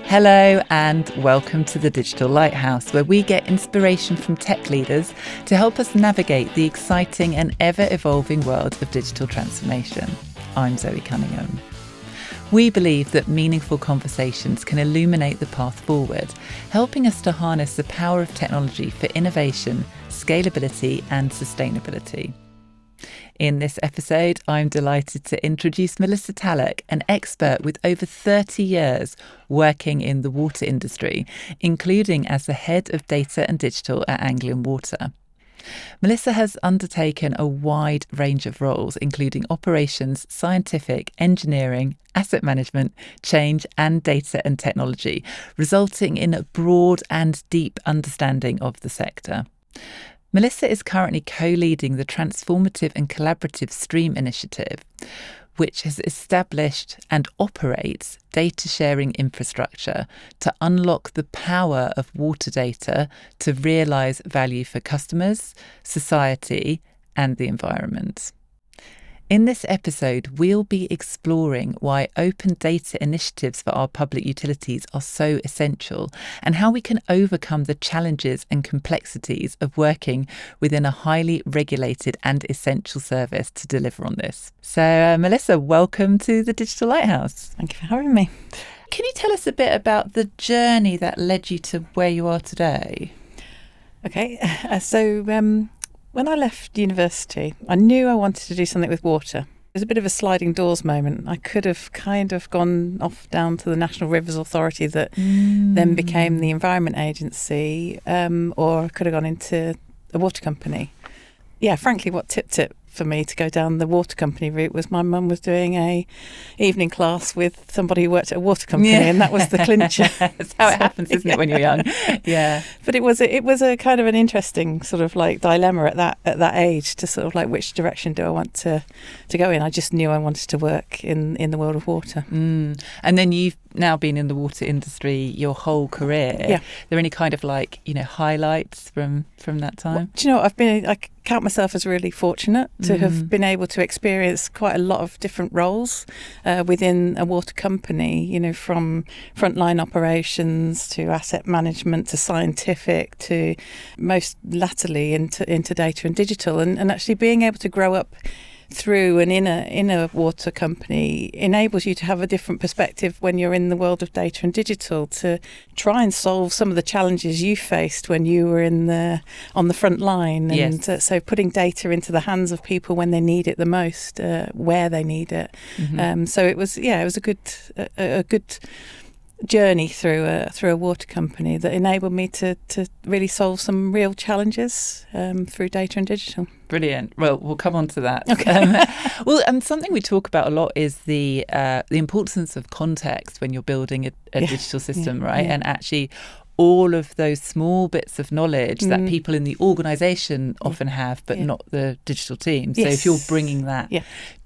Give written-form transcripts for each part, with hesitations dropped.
Hello and welcome to the Digital Lighthouse, where we get inspiration from tech leaders to help us navigate the exciting and ever-evolving world of digital transformation. I'm Zoe Cunningham. We believe that meaningful conversations can illuminate the path forward, helping us to harness the power of technology for innovation, scalability and sustainability. In this episode, I'm delighted to introduce Melissa Tallack, an expert with over 30 years working in the water industry, including as the head of data and digital at Anglian Water. Melissa has undertaken a wide range of roles, including operations, scientific, engineering, asset management, change and data and technology, resulting in a broad and deep understanding of the sector. Melissa is currently co-leading the Transformative and Collaborative Stream initiative, which has established and operates data sharing infrastructure to unlock the power of water data to realise value for customers, society and the environment. In this episode, we'll be exploring why open data initiatives for our public utilities are so essential and how we can overcome the challenges and complexities of working within a highly regulated and essential service to deliver on this. So, Melissa, welcome to the Digital Lighthouse. Thank you for having me. Can you tell us a bit about the journey that led you to where you are today? Okay, when I left university, I knew I wanted to do something with water. It was a bit of a sliding doors moment. I could have kind of gone off down to the National Rivers Authority that then became the Environment Agency, or I could have gone into a water company. Yeah, frankly, what tipped it for me to go down the water company route was my mum was doing a evening class with somebody who worked at a water company, and that was the clincher. That's how it happens, isn't it, when you're young? Yeah. But it was a kind of an interesting sort of like dilemma at that age to sort of like, which direction do I want to go in? I just knew I wanted to work in the world of water. And then you've now been in the water industry your whole career. Yeah. Are there any kind of highlights from that time? Well, do you know what? I count myself as really fortunate to have been able to experience quite a lot of different roles within a water company, from frontline operations to asset management to scientific to most latterly into data and digital, and actually being able to grow up through and in a water company enables you to have a different perspective when you're in the world of data and digital to try and solve some of the challenges you faced when you were on the front line. And yes. So putting data into the hands of people when they need it the most, where they need it. So it was a good journey through a water company that enabled me to really solve some real challenges through data and digital. Brilliant. Well, we'll come on to that. Okay. Something we talk about a lot is the importance of context when you're building a digital system, right? Yeah. And actually all of those small bits of knowledge that people in the organisation often have, but not the digital team. So if you're bringing that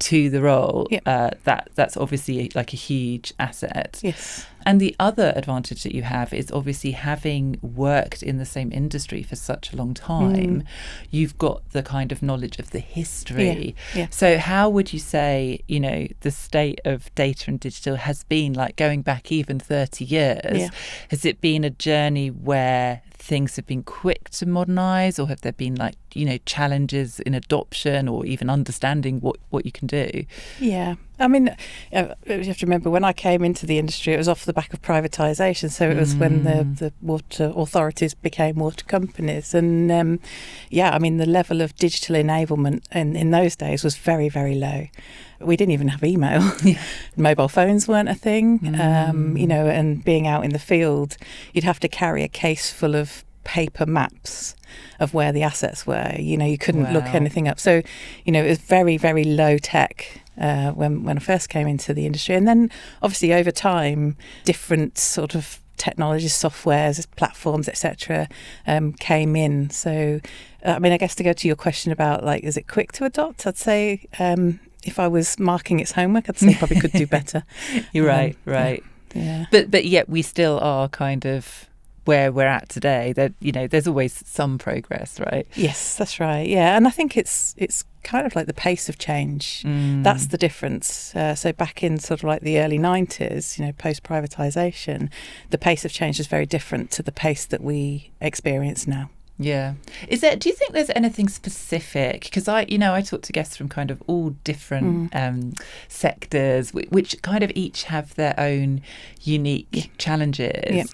to the role, that's obviously like a huge asset. Yes. And the other advantage that you have is obviously having worked in the same industry for such a long time, you've got the kind of knowledge of the history. Yeah. So how would you say, the state of data and digital has been, like going back even 30 years? Yeah. Has it been a journey where things have been quick to modernise, or have there been challenges in adoption or even understanding what you can do? Yeah. I mean, you have to remember, when I came into the industry, it was off the back of privatisation. So it was when the water authorities became water companies. And the level of digital enablement in those days was very, very low. We didn't even have email. Mobile phones weren't a thing, and being out in the field, you'd have to carry a case full of paper maps of where the assets were. You couldn't look anything up. So, it was very, very low tech when I first came into the industry. And then obviously over time, different sort of technologies, softwares, platforms, etc. Came in. So, I guess to go to your question about is it quick to adopt? I'd say if I was marking its homework, I'd say probably could do better. You're right. Yeah. But yet we still are kind of where we're at today, that there's always some progress, right? Yes, that's right. Yeah, and I think it's kind of like the pace of change. That's the difference. So back in sort of like the early 90s, post privatisation, the pace of change is very different to the pace that we experience now. Yeah. Do you think there's anything specific? Because I talk to guests from kind of all different sectors, which kind of each have their own unique challenges. Yeah.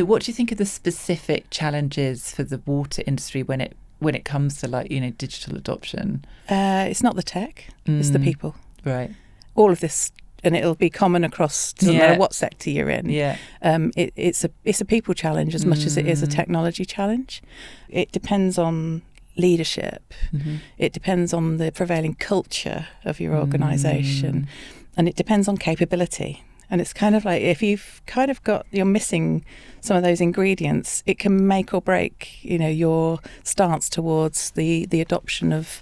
What do you think are the specific challenges for the water industry when it comes to like, digital adoption? It's not the tech, it's the people. Right. All of this, and it'll be common across, doesn't matter what sector you're in. Yeah. It's a people challenge as much as it is a technology challenge. It depends on leadership. It depends on the prevailing culture of your organisation, and it depends on capability. And it's kind of like if you're missing some of those ingredients, it can make or break, your stance towards the adoption of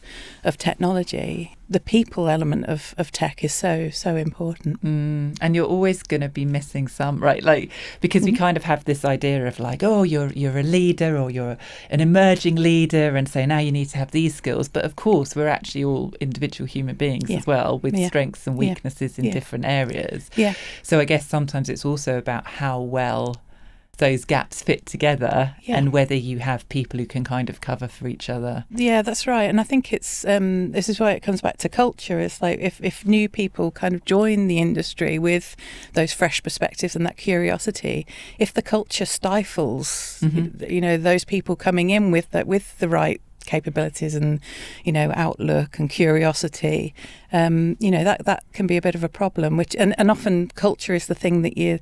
technology. The people element of tech is so important. And you're always going to be missing some, right? Like, because we kind of have this idea of like, oh, you're a leader or you're an emerging leader, and so now you need to have these skills. But of course, we're actually all individual human beings as well, with strengths and weaknesses in different areas. Yeah. So I guess sometimes it's also about how well those gaps fit together and whether you have people who can kind of cover for each other. Yeah, that's right. And I think it's this is why it comes back to culture. It's like if new people kind of join the industry with those fresh perspectives and that curiosity, if the culture stifles, those people coming in with the right capabilities and outlook and curiosity, that can be a bit of a problem, which and often culture is the thing that you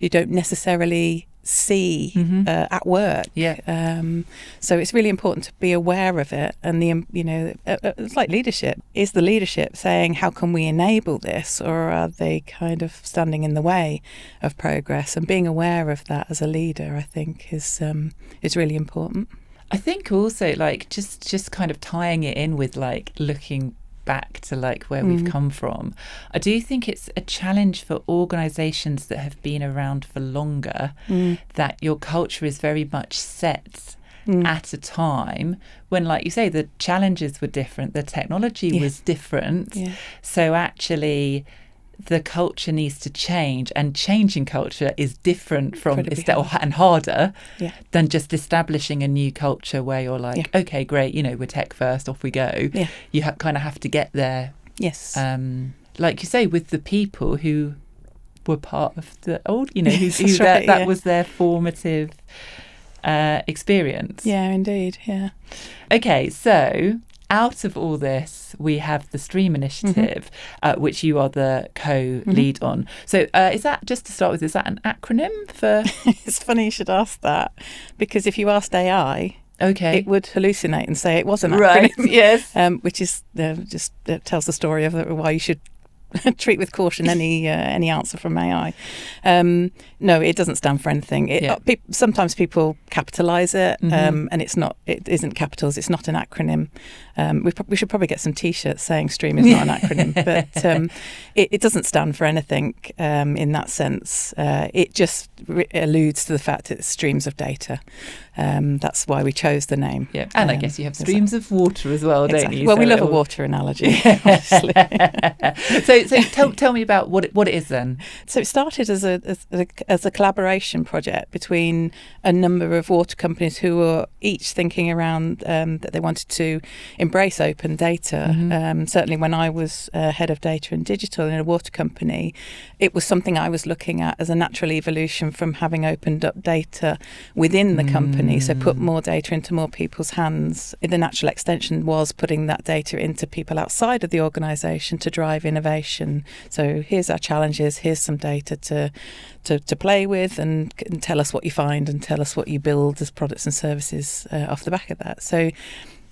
don't necessarily see at work. So it's really important to be aware of it, and it's like leadership. Is the leadership saying how can we enable this, or are they kind of standing in the way of progress? And being aware of that as a leader, I think, is really important. I think also like just kind of tying it in with like looking back to like where we've come from. I do think it's a challenge for organisations that have been around for longer, that your culture is very much set at a time when, like you say, the challenges were different, the technology was different. So actually the culture needs to change, and changing culture is different from and harder than just establishing a new culture where you're like, okay, great, we're tech first, off we go. You kind of have to get there. Like you say, with the people who were part of the old, that was their formative experience. Yeah, indeed. Yeah. Okay, so out of all this, we have the Stream initiative, which you are the co-lead on. So is that, just to start with, is that an acronym for? It's funny you should ask that, because if you asked AI, it would hallucinate and say it was an acronym. Right, yes. Which is just tells the story of why you should treat with caution any answer from AI. No, it doesn't stand for anything. Sometimes people capitalise it, and it isn't capitals. It's not an acronym. We should probably get some T-shirts saying Stream is not an acronym, but it doesn't stand for anything in that sense. It just alludes to the fact that it's streams of data. That's why we chose the name. Yeah, and I guess you have streams of water as well, don't you? Well, we love a water analogy, obviously. So tell me about what it is then. So it started as a collaboration project between a number of water companies who were each thinking around that they wanted to embrace open data. Certainly when I was head of data and digital in a water company, it was something I was looking at as a natural evolution from having opened up data within the company. So put more data into more people's hands. The natural extension was putting that data into people outside of the organisation to drive innovation. So here's our challenges, here's some data to play with, and tell us what you find and tell us what you build as products and services off the back of that. So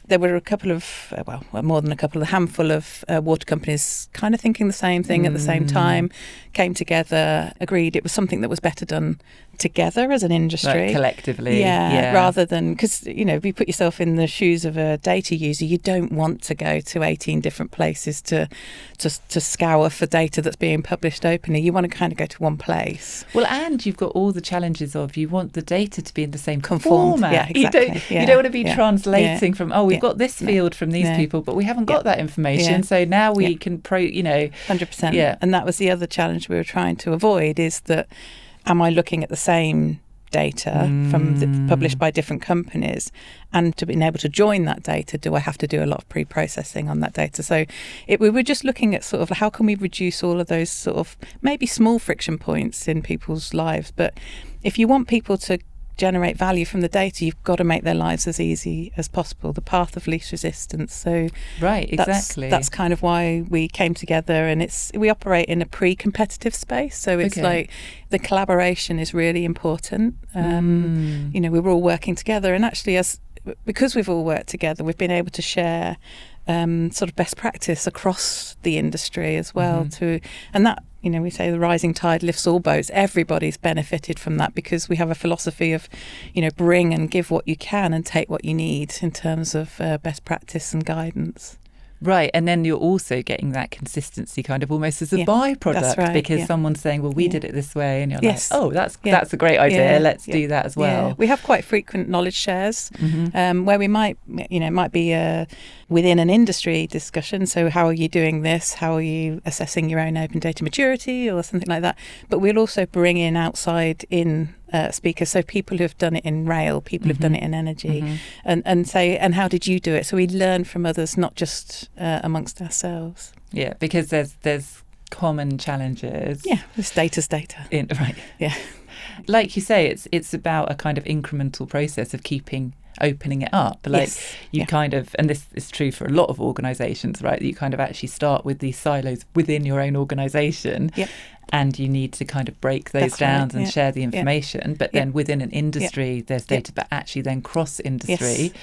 there were a couple of, more than a couple, a handful of water companies kind of thinking the same thing at the same time, came together, agreed it was something that was better done together as an industry. Like collectively. Rather than, because, if you put yourself in the shoes of a data user, you don't want to go to 18 different places to scour for data that's being published openly. You want to kind of go to one place. Well, and you've got all the challenges of you want the data to be in the same Conformed format. Yeah, exactly. You don't want to be translating from, we've got this field from these people, but we haven't got that information. So now we can 100%. Yeah. And that was the other challenge we were trying to avoid, is that, am I looking at the same data published by different companies, and to being able to join that data, do I have to do a lot of pre-processing on that data? So we were just looking at sort of how can we reduce all of those sort of maybe small friction points in people's lives. But if you want people to generate value from the data, you've got to make their lives as easy as possible, the path of least resistance. So right, exactly. That's kind of why we came together, and we operate in a pre-competitive space, so it's like the collaboration is really important. We were all working together, and actually because we've all worked together, we've been able to share sort of best practice across the industry as well, and that, we say the rising tide lifts all boats. Everybody's benefited from that, because we have a philosophy of, bring and give what you can and take what you need in terms of best practice and guidance. Right, and then you're also getting that consistency kind of almost as a byproduct, that's right, because someone's saying, well, we did it this way, and you're like, oh, that's a great idea, let's do that as well. Yeah. We have quite frequent knowledge shares where we might be within an industry discussion. So how are you doing this? How are you assessing your own open data maturity or something like that? But we'll also bring in outside speakers, so people who have done it in rail, people who've done it in energy, and say, and how did you do it? So we learn from others, not just amongst ourselves. Yeah, because there's common challenges. Yeah, this data's data. Right. Yeah. Like you say, it's about a kind of incremental process of opening it up. Like you kind of, and this is true for a lot of organisations, right? You kind of actually start with these silos within your own organisation. Yep. And you need to kind of break those down and share the information. But then within an industry, there's data, but actually then cross-industry,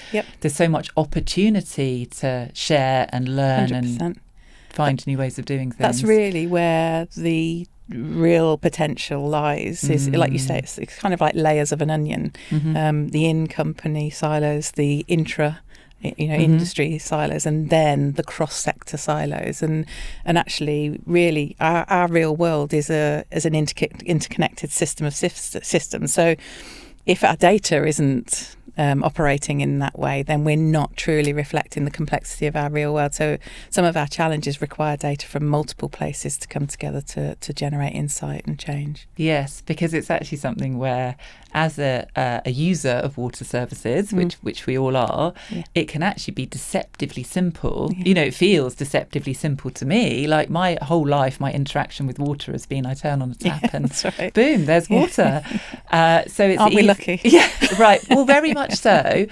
there's so much opportunity to share and learn 100%. And find new ways of doing things. That's really where the real potential lies. Is like you say, it's kind of like layers of an onion. The in-company silos, the industry silos, and then the cross-sector silos, and actually really our real world is an interconnected system of systems. So if our data isn't operating in that way, then we're not truly reflecting the complexity of our real world. So some of our challenges require data from multiple places to come together to generate insight and change. Yes, because it's actually something where, as a user of water services, which we all are, it can actually be deceptively simple. It feels deceptively simple to me. Like my whole life, my interaction with water has been, I turn on a tap and boom, there's water. So it's aren't we lucky? Yeah, right. Well, very much so.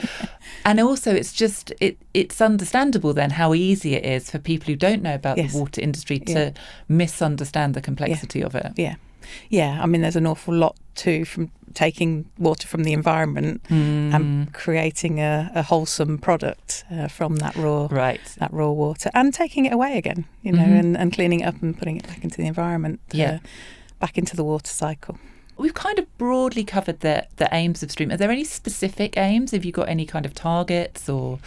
And also, it's understandable then how easy it is for people who don't know about the water industry to misunderstand the complexity of it. Yeah, I mean, there's an awful lot too from taking water from the environment and creating a wholesome product from that raw water, and taking it away again, and cleaning it up and putting it back into the environment, back into the water cycle. We've kind of broadly covered the aims of Stream. Are there any specific aims? Have you got any kind of targets or?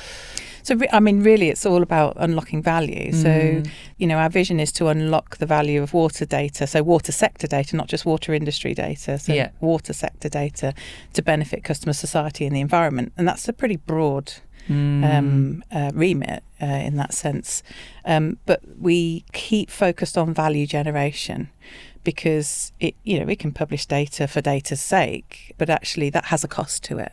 So, I mean, really, it's all about unlocking value. So, our vision is to unlock the value of water data, so water sector data, not just water industry data, so water sector data to benefit customer, society and the environment. And that's a pretty broad remit in that sense. But we keep focused on value generation, because we can publish data for data's sake, but actually that has a cost to it.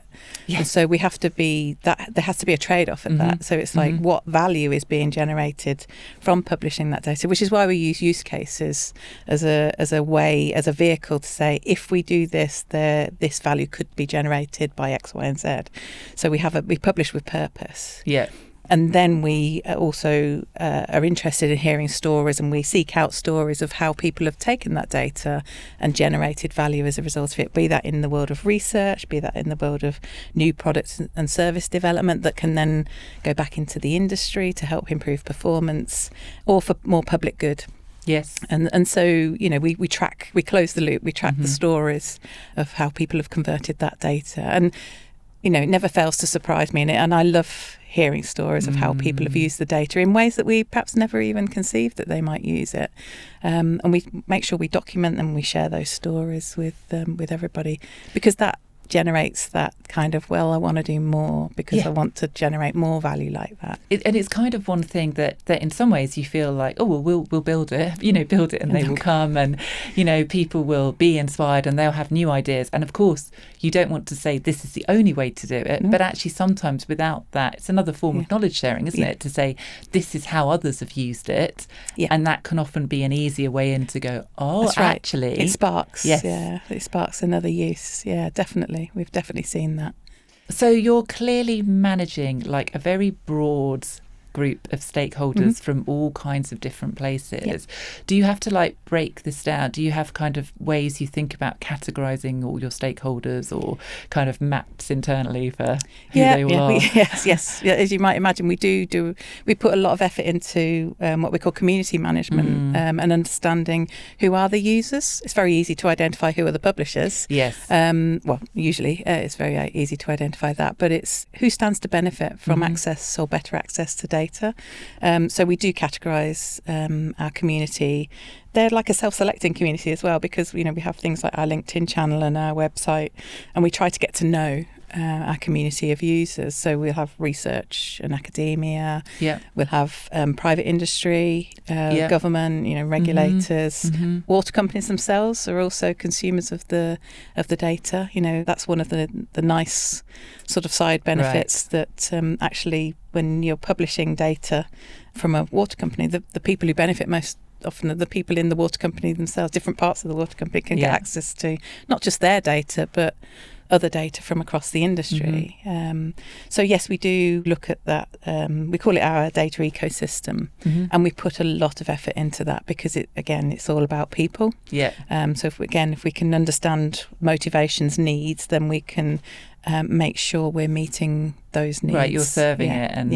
And so we have to there has to be a trade-off at that. So it's like, what value is being generated from publishing that data, which is why we use cases as a vehicle to say, if we do this, this value could be generated by X, Y, and Z. So we publish with purpose. Yeah. And then we also are interested in hearing stories, and we seek out stories of how people have taken that data and generated value as a result of it, be that in the world of research, be that in the world of new products and service development that can then go back into the industry to help improve performance, or for more public good. Yes. And so, you know, we close the loop, we track the stories of how people have converted that data. And, you know, it never fails to surprise me. And I love hearing stories of how people have used the data in ways that we perhaps never even conceived that they might use it. And we make sure we document them, we share those stories with everybody, because that generates that kind of, well, I want to do more because I want to generate more value like that. And it's kind of one thing that in some ways you feel like, oh, well, we'll build it, build it and they will come, and, people will be inspired and they'll have new ideas. And of course, you don't want to say this is the only way to do it, but actually sometimes without that, it's another form of knowledge sharing, isn't it? To say, this is how others have used it. Yeah. And that can often be an easier way in to go, oh, that's right. Actually. It sparks. Yes. Yeah, it sparks another use. Yeah, definitely. We've definitely seen that. So you're clearly managing like a very broad group of stakeholders from all kinds of different places. Yep. Do you have to like break this down? Do you have kind of ways you think about categorizing all your stakeholders, or kind of maps internally for who they all are? Yes. Yeah, as you might imagine, we put a lot of effort into what we call community management and understanding who are the users. It's very easy to identify who are the publishers. Yes. Well, usually it's very easy to identify that, but it's who stands to benefit from access or better access to data. So we do categorise our community. They're like a self-selecting community as well, because we have things like our LinkedIn channel and our website, and we try to get to know our community of users. So we'll have research and academia. Yeah. We'll have private industry, government, regulators. Water companies themselves are also consumers of the data. That's one of the nice sort of side benefits that actually, when you're publishing data from a water company, the people who benefit most often are the people in the water company themselves. Different parts of the water company can get access to not just their data, but other data from across the industry. So yes, we do look at that. We call it our data ecosystem, and we put a lot of effort into that, because it's all about people. Yeah. So if we can understand motivations, needs, then we can make sure we're meeting those needs. Right, you're serving it and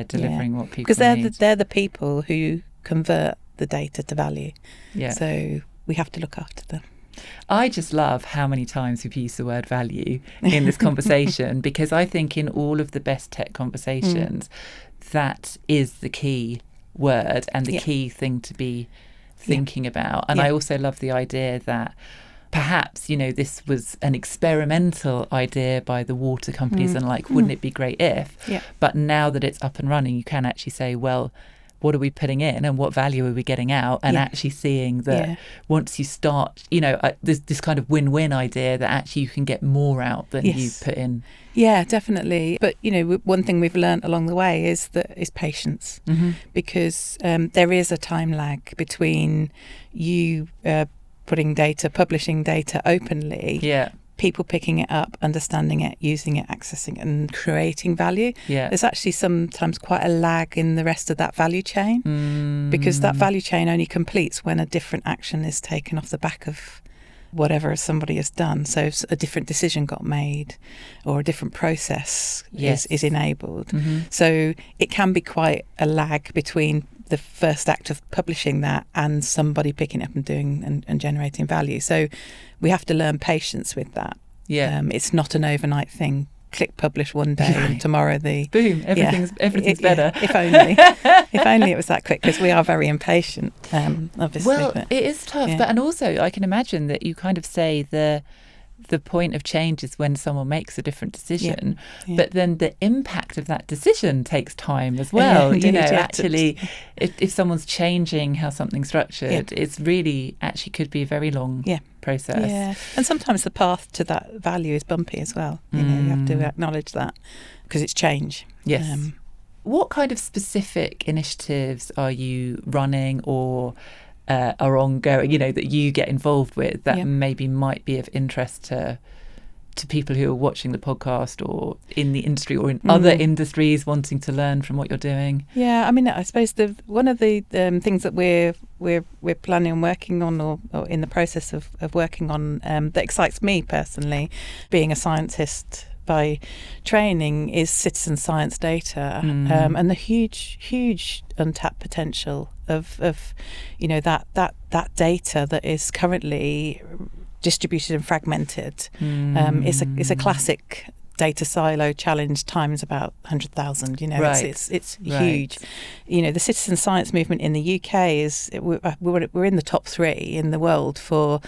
delivering what people need. Because they're the people who convert the data to value. Yeah. So we have to look after them. I just love how many times we've used the word value in this conversation, because I think in all of the best tech conversations, that is the key word and the key thing to be thinking about. And I also love the idea that perhaps, this was an experimental idea by the water companies and wouldn't it be great if? Yeah. But now that it's up and running, you can actually say, well, what are we putting in and what value are we getting out? And actually seeing that once you start, this kind of win-win idea that actually you can get more out than you put in. Yeah, definitely. But, one thing we've learned along the way is patience, because there is a time lag between you publishing data openly. Yeah. People picking it up, understanding it, using it, accessing it, and creating value. Yeah. There's actually sometimes quite a lag in the rest of that value chain, because that value chain only completes when a different action is taken off the back of whatever somebody has done. So if a different decision got made or a different process is enabled. So it can be quite a lag between the first act of publishing that and somebody picking up and doing and generating value. So we have to learn patience with that. Yeah. It's not an overnight thing. Click publish one day and tomorrow boom, everything's better. If only it was that quick, because we are very impatient, obviously. Well, it is tough, but and also I can imagine that you kind of say the point of change is when someone makes a different decision, but then the impact of that decision takes time as well. Actually, if someone's changing how something's structured, it's really actually could be a very long process. Yeah, and sometimes the path to that value is bumpy as well. You have to acknowledge that, because it's change. Yes. What kind of specific initiatives are you running or are ongoing, that you get involved with that maybe might be of interest to to people who are watching the podcast or in the industry or in other industries wanting to learn from what you're doing? Yeah, I mean, I suppose one of the things that we're planning on working on or in the process of working on that excites me personally, being a scientist by training, is citizen science data and the huge untapped potential of that data that is currently distributed and fragmented. It's a classic data silo challenge times about 100,000. It's huge. The citizen science movement in the UK we're in the top 3 in the world for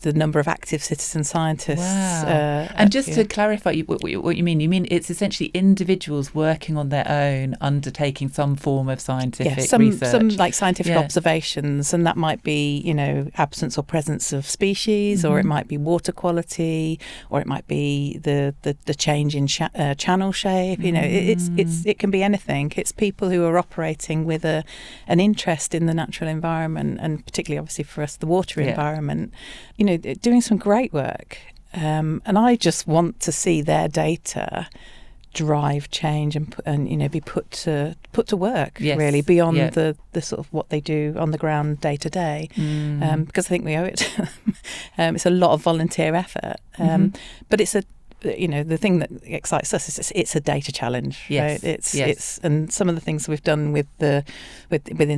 the number of active citizen scientists. Wow. And just to clarify what you mean it's essentially individuals working on their own, undertaking some form of scientific research. Some like scientific observations, and that might be, absence or presence of species, or it might be water quality, or it might be the change in channel shape. It can be anything. It's people who are operating with an interest in the natural environment, and particularly obviously for us the water environment. Doing some great work, and I just want to see their data drive change and be put to work really beyond the sort of what they do on the ground day to day, because I think we owe it to them. It's a lot of volunteer effort, but it's the thing that excites us is it's a data challenge. Yes, right? It's and some of the things we've done within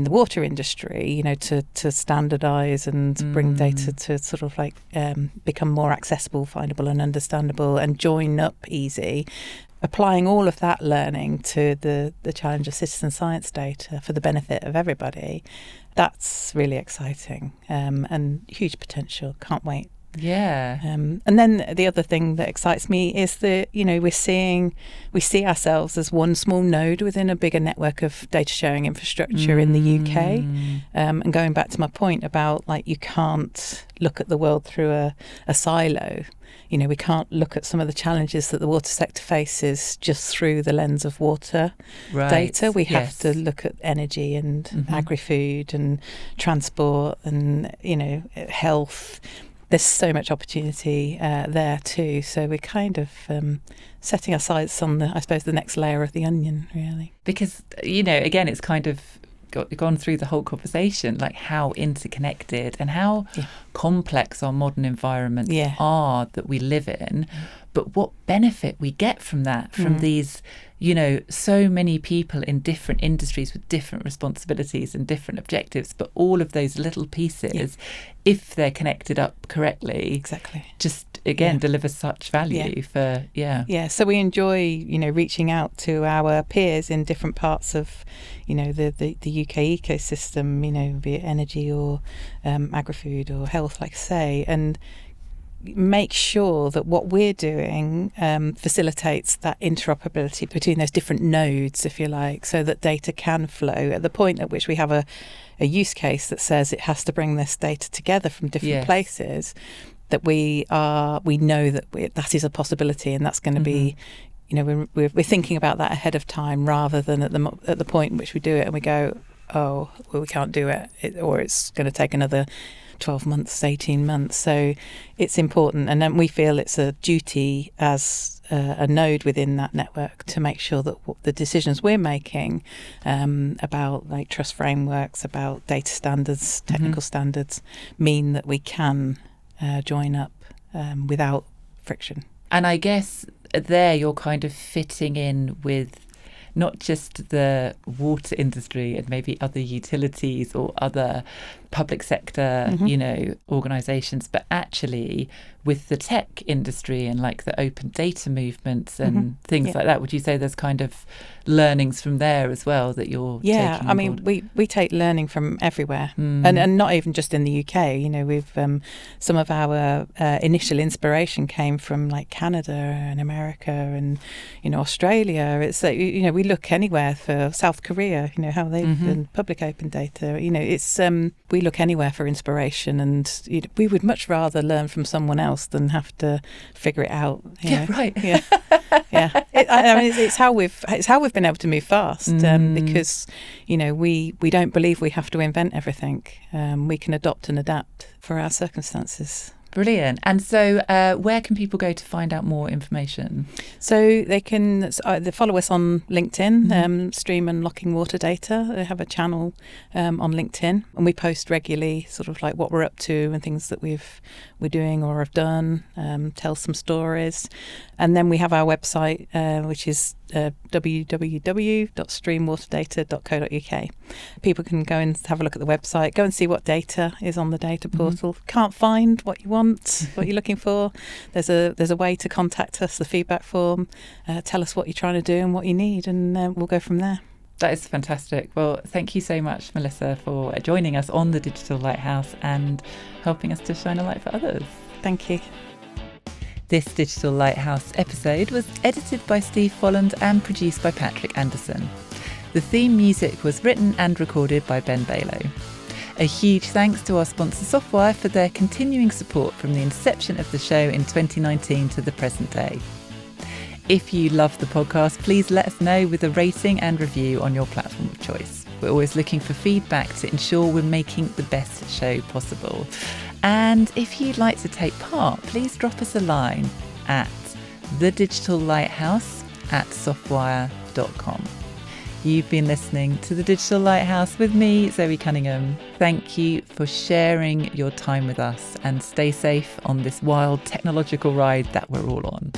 the water industry, to standardise and bring data to sort of like become more accessible, findable, and understandable, and join up easy. Applying all of that learning to the challenge of citizen science data for the benefit of everybody, that's really exciting, and huge potential. Can't wait. Yeah. And then the other thing that excites me is that, we see ourselves as one small node within a bigger network of data sharing infrastructure in the UK. And going back to my point about, like, you can't look at the world through a silo. We can't look at some of the challenges that the water sector faces just through the lens of water data. We have to look at energy and agri-food and transport and, health. There's so much opportunity there too. So we're kind of setting our sights on the next layer of the onion, really. Because, again, it's kind of gone through the whole conversation, like how interconnected and how complex our modern environments are that we live in, but what benefit we get from that, from these, so many people in different industries with different responsibilities and different objectives, but all of those little pieces, if they're connected up correctly, just again deliver such value for so we enjoy reaching out to our peers in different parts of the UK ecosystem, be it energy or agri-food or health, like I say, and make sure that what we're doing facilitates that interoperability between those different nodes, if you like, so that data can flow at the point at which we have a use case that says it has to bring this data together from different places, that we know that is a possibility, and that's going to be, we're thinking about that ahead of time rather than at the point in which we do it and we go, oh, well, we can't do it, or it's going to take another 12 months, 18 months. So it's important, and then we feel it's a duty as a node within that network to make sure that the decisions we're making about like trust frameworks, about data standards, technical standards, mean that we can join up without friction. And I guess there you're kind of fitting in with not just the water industry and maybe other utilities or other public sector, organisations, but actually with the tech industry and like the open data movements and things like that. Would you say there's kind of learnings from there as well that you're taking on board? I mean, we take learning from everywhere, and not even just in the UK. We've some of our initial inspiration came from like Canada and America and Australia. It's like, we look anywhere for South Korea. How they've done public open data. It's we look anywhere for inspiration, and we would much rather learn from someone else than have to figure it out. Right. It's how we've been able to move fast, because we don't believe we have to invent everything. We can adopt and adapt for our circumstances. Brilliant. And so where can people go to find out more information? So they can follow us on LinkedIn, Stream Unlocking Water Data. They have a channel on LinkedIn, and we post regularly sort of like what we're up to and things that we're doing or have done, tell some stories. And then we have our website, which is www.streamwaterdata.co.uk. People can go and have a look at the website, go and see what data is on the data portal. Can't find what you want, what you're looking for, there's a way to contact us, the feedback form, tell us what you're trying to do and what you need, and we'll go from there. That is fantastic. Well, thank you so much, Melissa, for joining us on the Digital Lighthouse and helping us to shine a light for others. Thank you. This Digital Lighthouse episode was edited by Steve Folland and produced by Patrick Anderson. The theme music was written and recorded by Ben Balow. A huge thanks to our sponsor Softwire for their continuing support from the inception of the show in 2019 to the present day. If you love the podcast, please let us know with a rating and review on your platform of choice. We're always looking for feedback to ensure we're making the best show possible. And if you'd like to take part, please drop us a line at thedigitallighthouse@softwire.com. You've been listening to The Digital Lighthouse with me, Zoe Cunningham. Thank you for sharing your time with us, and stay safe on this wild technological ride that we're all on.